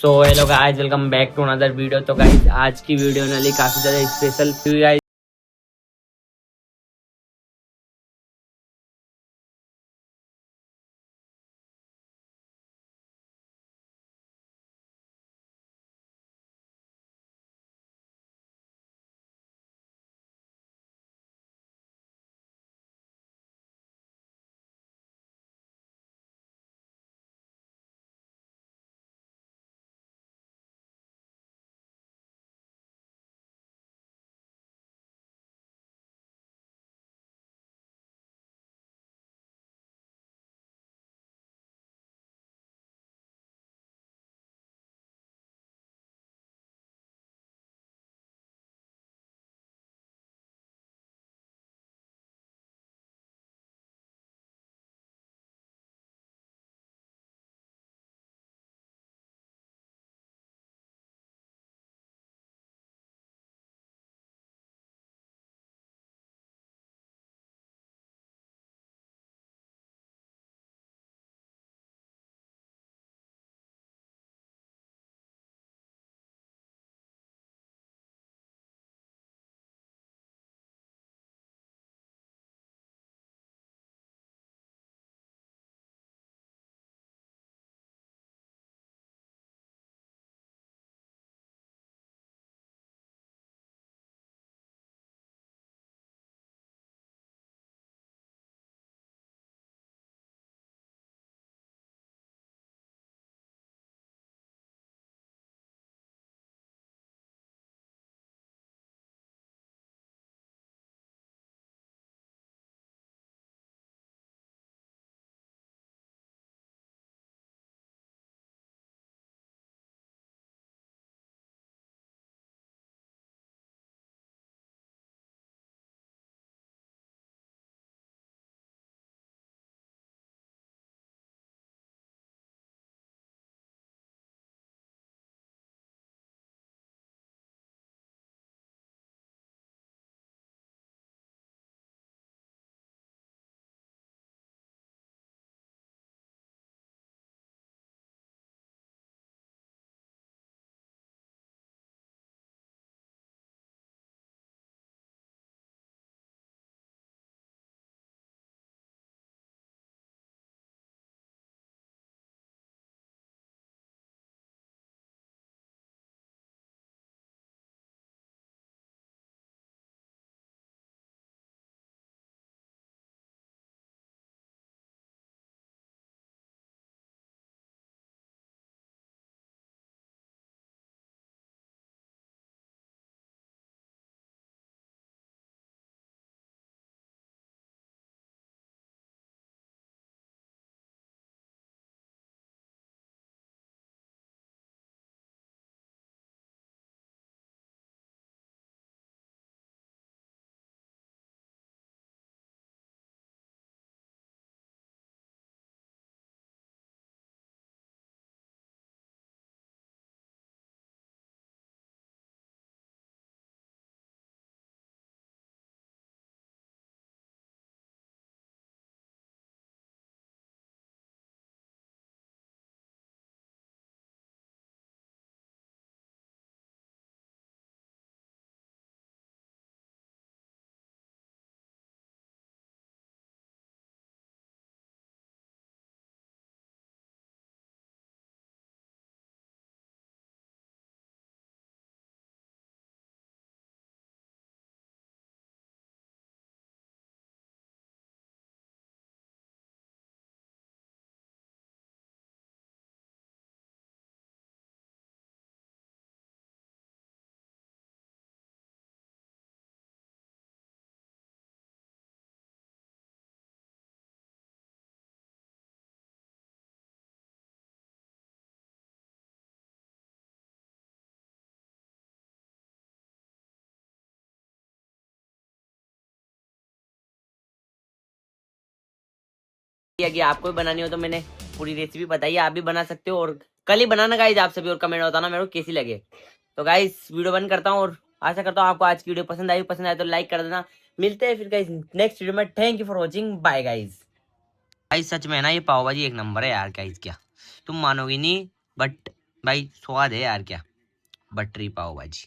So hello guys, welcome back to another video. तो guys आज की वीडियो ने ली काफी ज्यादा स्पेशल क्योंकि गाइस कि आपको भी बनानी हो तो मैंने पूरी रेसिपी बताई है, आप भी बना सकते हो और कल ही बनाना गाइज आप सभी, और कमेंट बताना मेरे को कैसी लगे। तो गाइज वीडियो बंद करता हूँ और आशा करता हूँ आपको आज की वीडियो पसंद आए तो लाइक कर देना। मिलते हैं फिर गाइज नेक्स्ट वीडियो में। Thank you for watching, bye guys. Guys सच में ना ये पाव भाजी एक नंबर है यार गाइज, क्या तुम मानोगी नहीं, बट भाई स्वाद है यार क्या, बटरी पाव भाजी।